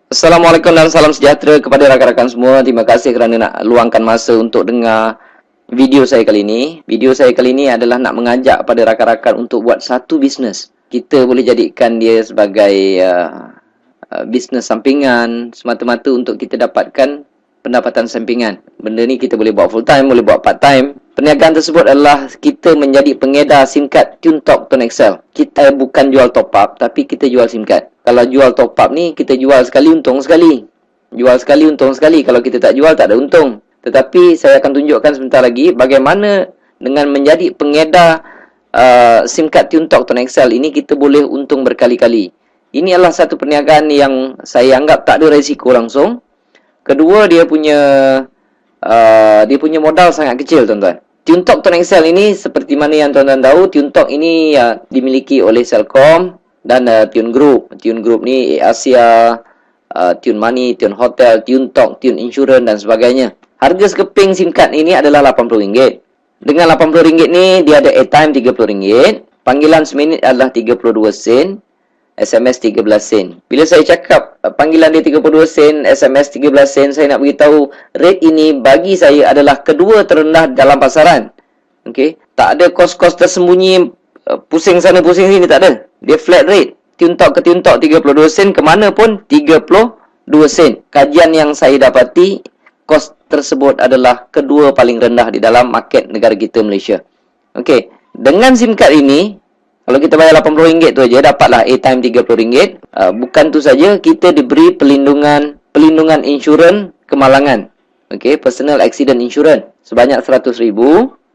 Assalamualaikum dan salam sejahtera kepada rakan-rakan semua. Terima kasih kerana nak luangkan masa untuk dengar video saya kali ini. Video saya kali ini adalah nak mengajak pada rakan-rakan untuk buat satu bisnes. Kita boleh jadikan dia sebagai bisnes sampingan semata-mata untuk kita dapatkan pendapatan sampingan. Benda ni kita boleh buat full time, boleh buat part time. Perniagaan tersebut adalah kita menjadi pengedar SIM card TuneTalk Tone Excel. Kita bukan jual top up, tapi kita jual SIM card. Kalau jual top up ni, kita jual sekali untung sekali. Jual sekali untung sekali. Kalau kita tak jual, tak ada untung. Tetapi saya akan tunjukkan sebentar lagi bagaimana dengan menjadi pengedar SIM card TuneTalk Tone Excel ini kita boleh untung berkali-kali. Ini adalah satu perniagaan yang saya anggap tak ada risiko langsung. Kedua, dia punya modal sangat kecil, tuan-tuan. TuneTalk Tone Excel ini seperti mana yang tuan-tuan tahu, TuneTalk ini dimiliki oleh Celcom dan Tune Group. Tune Group ni Asia, Tune Money, Tune Hotel, TuneTalk, Tune Insurance dan sebagainya. Harga sekeping SIM card ini adalah RM80. Dengan RM80 ni dia ada airtime RM30, panggilan seminit adalah 32 sen, SMS 13 sen. Bila saya cakap panggilan dia 32 sen, SMS 13 sen, saya nak beritahu rate ini bagi saya adalah kedua terendah dalam pasaran. Okey, tak ada kos-kos tersembunyi pusing sana pusing sini, tak ada. Dia flat rate. TuneTalk ke TuneTalk 32 sen, ke mana pun 32 sen. Kajian yang saya dapati, kos tersebut adalah kedua paling rendah di dalam market negara kita, Malaysia. Okey, dengan SIM card ini kalau kita bayar RM80 tu aja, dapatlah airtime RM30. Bukan tu saja, kita diberi pelindungan insurans kemalangan. Okey, personal accident insurance sebanyak RM100,000.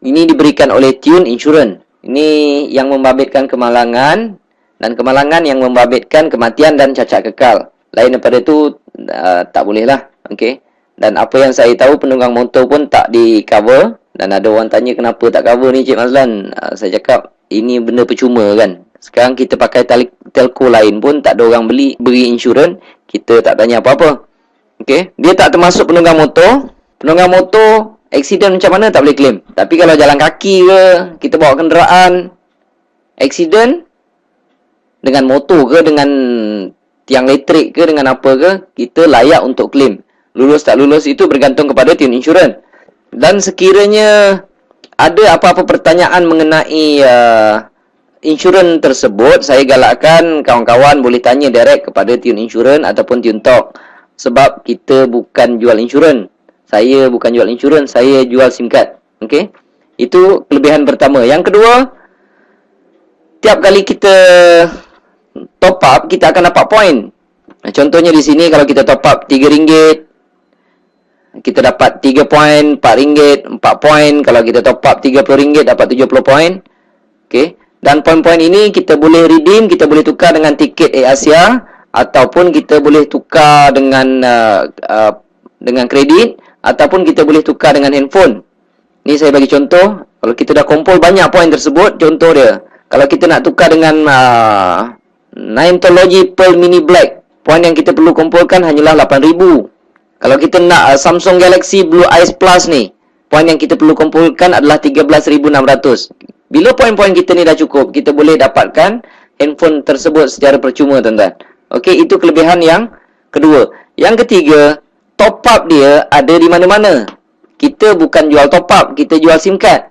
Ini diberikan oleh Tune Insurance. Ini yang membabitkan kemalangan, dan kemalangan yang membabitkan kematian dan cacat kekal. Lain daripada tu tak boleh lah. Okey. Dan apa yang saya tahu, penunggang motor pun tak di cover. Dan ada orang tanya kenapa tak cover ni Cik Mazlan. Saya cakap ini benda percuma kan. Sekarang kita pakai telco lain pun tak ada orang beri insurans, kita tak tanya apa-apa. Okey, dia tak termasuk penunggang motor. Penunggang motor accident macam mana tak boleh claim. Tapi kalau jalan kaki ke, kita bawa kenderaan, accident dengan motor ke, dengan tiang elektrik ke, dengan apa ke, kita layak untuk claim. Lulus tak lulus itu bergantung kepada Tune Insurance. Dan sekiranya ada apa-apa pertanyaan mengenai insurans tersebut, saya galakkan kawan-kawan boleh tanya direct kepada Tune Insurance ataupun TuneTalk. Sebab kita bukan jual insurans. Saya bukan jual insurans, saya jual SIM card. Okey? Itu kelebihan pertama. Yang kedua, tiap kali kita top up, kita akan dapat point. Contohnya di sini kalau kita top up RM3, kita dapat 3 poin, RM4, 4 poin. Kalau kita top up RM30, dapat 70 poin. Okey. Dan poin-poin ini kita boleh redeem, kita boleh tukar dengan tiket Asia, ataupun kita boleh tukar dengan kredit, ataupun kita boleh tukar dengan handphone. Ni saya bagi contoh. Kalau kita dah kumpul banyak poin tersebut, contoh dia, kalau kita nak tukar dengan Nimetology Pearl Mini Black, poin yang kita perlu kumpulkan hanyalah 8,000. Kalau kita nak Samsung Galaxy Blue Ice Plus ni, poin yang kita perlu kumpulkan adalah 13,600. Bila poin-poin kita ni dah cukup, kita boleh dapatkan handphone tersebut secara percuma, tuan-tuan. Okey, itu kelebihan yang kedua. Yang ketiga, top up dia ada di mana-mana. Kita bukan jual top up, kita jual SIM card.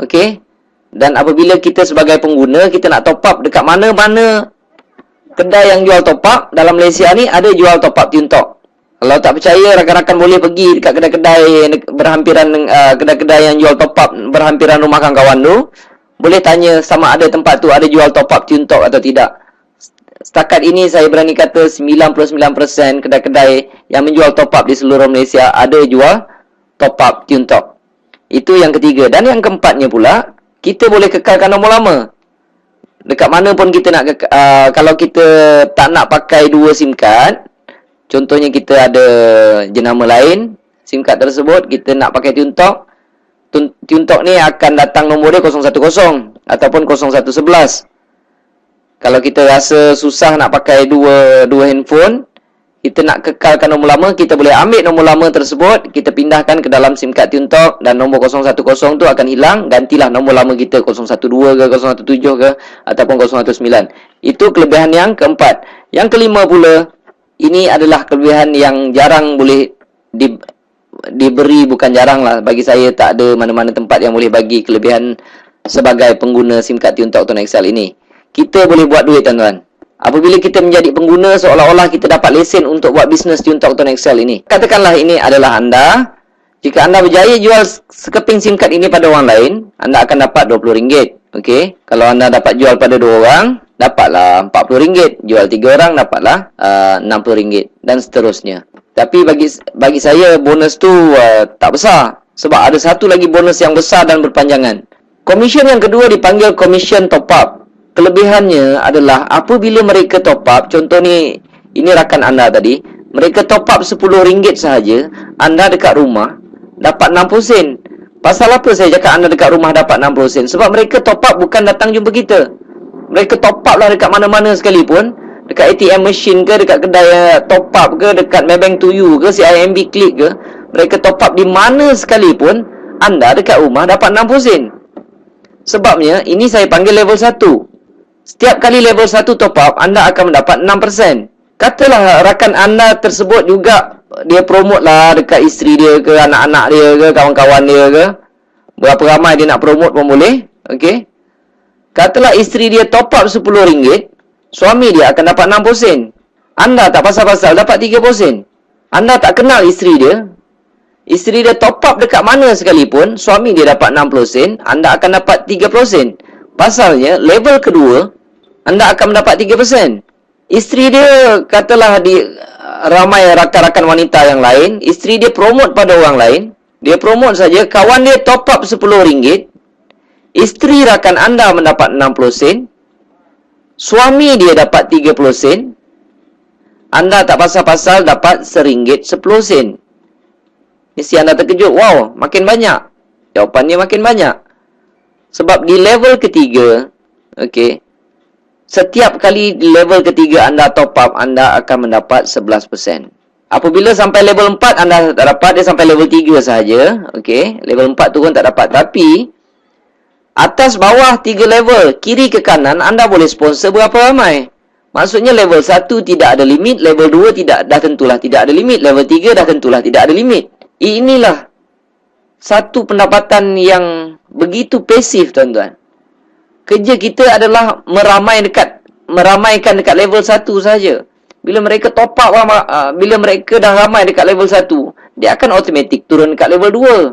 Okey? Dan apabila kita sebagai pengguna, kita nak top up dekat mana-mana kedai yang jual top up dalam Malaysia ni, ada jual top up TuneTalk. Kalau tak percaya, rakan-rakan boleh pergi dekat kedai-kedai berhampiran, kedai-kedai yang jual top up berhampiran rumah kawan-kawan tu. Boleh tanya sama ada tempat tu ada jual top up TuneTalk atau tidak. Setakat ini saya berani kata 99% kedai-kedai yang menjual top up di seluruh Malaysia ada jual top up TuneTalk. Itu yang ketiga. Dan yang keempatnya pula, kita boleh kekalkan nombor lama. Dekat mana pun kita nak kalau kita tak nak pakai dua SIM card, contohnya kita ada jenama lain, SIM card tersebut kita nak pakai TuneTalk. TuneTalk ni akan datang nombor dia 010 ataupun 0111. Kalau kita rasa susah nak pakai dua handphone, kita nak kekalkan nombor lama, kita boleh ambil nombor lama tersebut, kita pindahkan ke dalam SIM card TuneTalk, dan nombor 010 tu akan hilang. Gantilah nombor lama kita 012 ke, 017 ke, ataupun 019. Itu kelebihan yang keempat. Yang kelima pula, Ini adalah kelebihan yang jarang boleh diberi, bukan jarang lah. Bagi saya tak ada mana-mana tempat yang boleh bagi kelebihan sebagai pengguna SIM card TuneTalk Tone XL ini. Kita boleh buat duit, tuan-tuan. Apabila kita menjadi pengguna, seolah-olah kita dapat lesen untuk buat bisnes TuneTalk Tone XL ini. Katakanlah ini adalah anda. Jika anda berjaya jual sekeping SIM card ini pada orang lain, anda akan dapat RM20. Okey. Kalau anda dapat jual pada 2 orang, dapatlah RM40. Jual 3 orang, dapatlah RM60 dan seterusnya. Tapi bagi saya bonus tu tak besar, sebab ada satu lagi bonus yang besar dan berpanjangan. Komisen yang kedua dipanggil komisen top up. Kelebihannya adalah apabila mereka top up, contoh ni, ini rakan anda tadi, mereka top up RM10 sahaja, anda dekat rumah dapat 60 sen. Pasal apa saya cakap anda dekat rumah dapat 60 sen? Sebab mereka top up bukan datang jumpa kita. Mereka top up lah dekat mana-mana sekalipun. Dekat ATM machine ke, dekat kedai top up ke, dekat Maybank to you ke, CIMB Click ke. Mereka top up di mana sekalipun, anda dekat rumah dapat 60 sen. Sebabnya, ini saya panggil level 1. Setiap kali level 1 top up, anda akan mendapat 6%. Katalah rakan anda tersebut juga, dia promote lah dekat isteri dia ke, anak-anak dia ke, kawan-kawan dia ke. Berapa ramai dia nak promote pun boleh. Okey. Katalah isteri dia top up RM10, suami dia akan dapat 60 sen. Anda tak pasal-pasal dapat 30 sen. Anda tak kenal isteri dia. Isteri dia top up dekat mana sekalipun, suami dia dapat 60 sen, anda akan dapat 30 sen. Pasalnya, level kedua, anda akan mendapat 3%. Isteri dia, katalah ramai rakan-rakan wanita yang lain, isteri dia promote pada orang lain, dia promote saja, kawan dia top up RM10, isteri rakan anda mendapat 60 sen, suami dia dapat 30 sen, anda tak pasal-pasal dapat RM1 10 sen. Mesti anda terkejut, wow, makin banyak. Jawapannya makin banyak. Sebab di level ketiga, okey, setiap kali di level ketiga anda top up, anda akan mendapat 11%. Apabila sampai level 4 anda tak dapat, dia sampai level 3 sahaja. Okey, level 4 turun tak dapat. Tapi atas bawah 3 level, kiri ke kanan, anda boleh sponsor berapa ramai. Maksudnya level 1 tidak ada limit, level 2 dah tentulah tidak ada limit, level 3 dah tentulah tidak ada limit. Inilah satu pendapatan yang begitu pasif, tuan-tuan. Kerja kita adalah meramaikan dekat level 1 saja. Bila mereka top up, bila mereka dah ramai dekat level 1, dia akan automatik turun dekat level 2.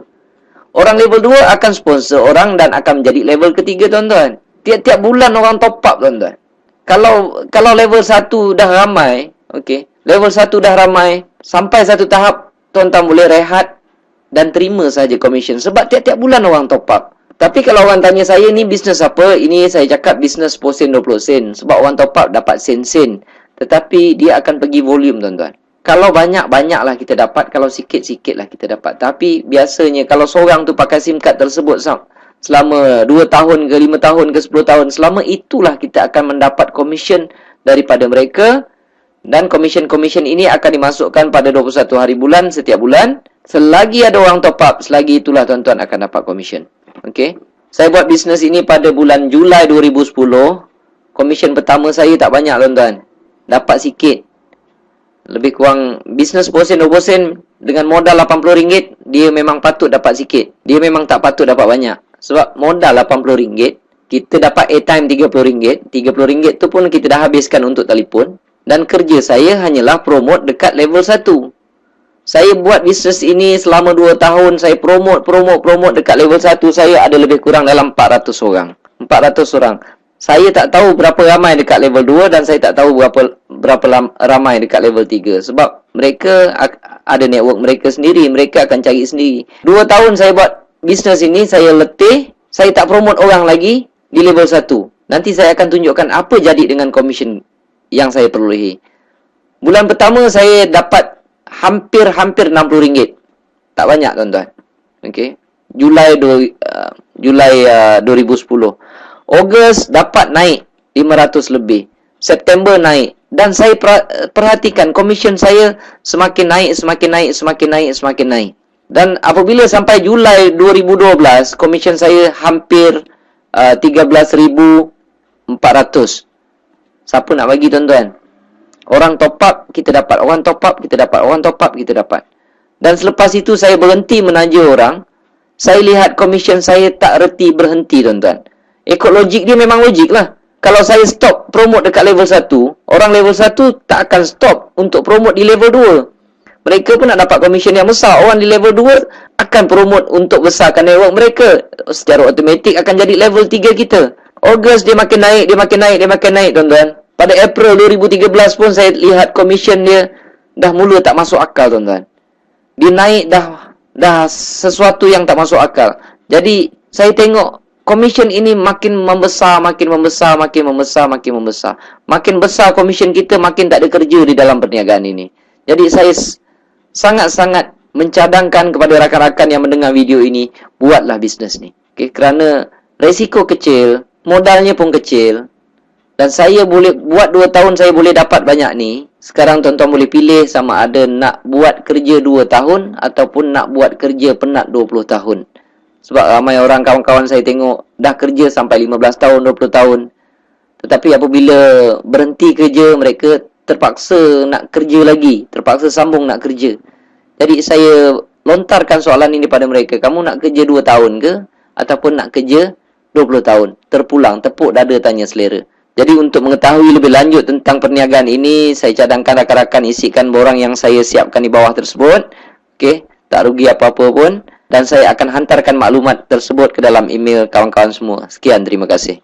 Orang level 2 akan sponsor orang dan akan menjadi level ketiga, tuan-tuan. Tiap-tiap bulan orang top up, tuan-tuan. Kalau level 1 dah ramai, okey, level 1 dah ramai, sampai satu tahap, tuan-tuan boleh rehat dan terima saja komisen. Sebab tiap-tiap bulan orang top up. Tapi kalau orang tanya saya, ni bisnes apa? Ini saya cakap bisnes 10 sen, 20 sen. Sebab orang top up dapat sen-sen. Tetapi dia akan pergi volume, tuan-tuan. Kalau banyak-banyaklah kita dapat. Kalau sikit-sikitlah kita dapat. Tapi biasanya kalau seorang tu pakai SIM card tersebut selama 2 tahun ke 5 tahun ke 10 tahun, selama itulah kita akan mendapat komisen daripada mereka. Dan komisen-komisen ini akan dimasukkan pada 21 hari bulan setiap bulan. Selagi ada orang top up, selagi itulah tuan-tuan akan dapat komisen. Okey. Saya buat bisnes ini pada bulan Julai 2010. Komisen pertama saya tak banyak, tuan-tuan. Dapat sikit. Lebih kurang bisnes 10 sen, 20 sen dengan modal RM80, dia memang patut dapat sikit. Dia memang tak patut dapat banyak. Sebab modal RM80, kita dapat airtime RM30. RM30 tu pun kita dah habiskan untuk telefon. Dan kerja saya hanyalah promote dekat level 1. Saya buat bisnes ini selama 2 tahun. Saya promote dekat level 1. Saya ada lebih kurang dalam 400 orang. 400 orang. Saya tak tahu berapa ramai dekat level 2 dan saya tak tahu berapa ramai dekat level 3. Sebab mereka ada network mereka sendiri. Mereka akan cari sendiri. 2 tahun saya buat bisnes ini, saya letih. Saya tak promote orang lagi di level 1. Nanti saya akan tunjukkan apa jadi dengan komisen yang saya perolehi. Bulan pertama saya dapat hampir RM60. Tak banyak, tuan-tuan. Okey. Julai 2010. Ogos dapat naik 500 lebih. September naik. Dan saya perhatikan komisen saya semakin naik. Dan apabila sampai Julai 2012, komisen saya hampir 13,400. Siapa nak bagi, tuan-tuan? Orang top up, kita dapat. Orang top up, kita dapat. Orang top up, kita dapat. Dan selepas itu saya berhenti menaja orang. Saya lihat komisen saya tak reti berhenti, tuan-tuan. Ikut logik dia memang logik lah. Kalau saya stop promote dekat level 1, orang level 1 tak akan stop untuk promote di level 2. Mereka pun nak dapat komisen yang besar. Orang di level 2 akan promote untuk besarkan network mereka. Secara automatik akan jadi level 3 kita. Ogos dia makin naik, dia makin naik, dia makin naik, tuan-tuan. Pada April 2013 pun saya lihat komisen dia dah mula tak masuk akal, tuan-tuan. Dia naik dah sesuatu yang tak masuk akal. Jadi saya tengok komisen ini makin membesar, makin membesar, makin membesar, makin membesar. Makin besar komisen kita, makin tak ada kerja di dalam perniagaan ini. Jadi saya sangat-sangat mencadangkan kepada rakan-rakan yang mendengar video ini, buatlah bisnes ni. Okay? Kerana resiko kecil, modalnya pun kecil. Dan saya boleh buat 2 tahun saya boleh dapat banyak ni. Sekarang tuan-tuan boleh pilih sama ada nak buat kerja 2 tahun ataupun nak buat kerja penat 20 tahun. Sebab ramai orang kawan-kawan saya tengok dah kerja sampai 15 tahun, 20 tahun. Tetapi apabila berhenti kerja, mereka terpaksa nak kerja lagi, terpaksa sambung nak kerja. Jadi saya lontarkan soalan ini pada mereka, kamu nak kerja 2 tahun ke ataupun nak kerja 20 tahun? Terpulang, tepuk dada tanya selera. Jadi untuk mengetahui lebih lanjut tentang perniagaan ini, saya cadangkan rakan-rakan isikan borang yang saya siapkan di bawah tersebut. Okey, tak rugi apa-apa pun. Dan saya akan hantarkan maklumat tersebut ke dalam email kawan-kawan semua. Sekian, terima kasih.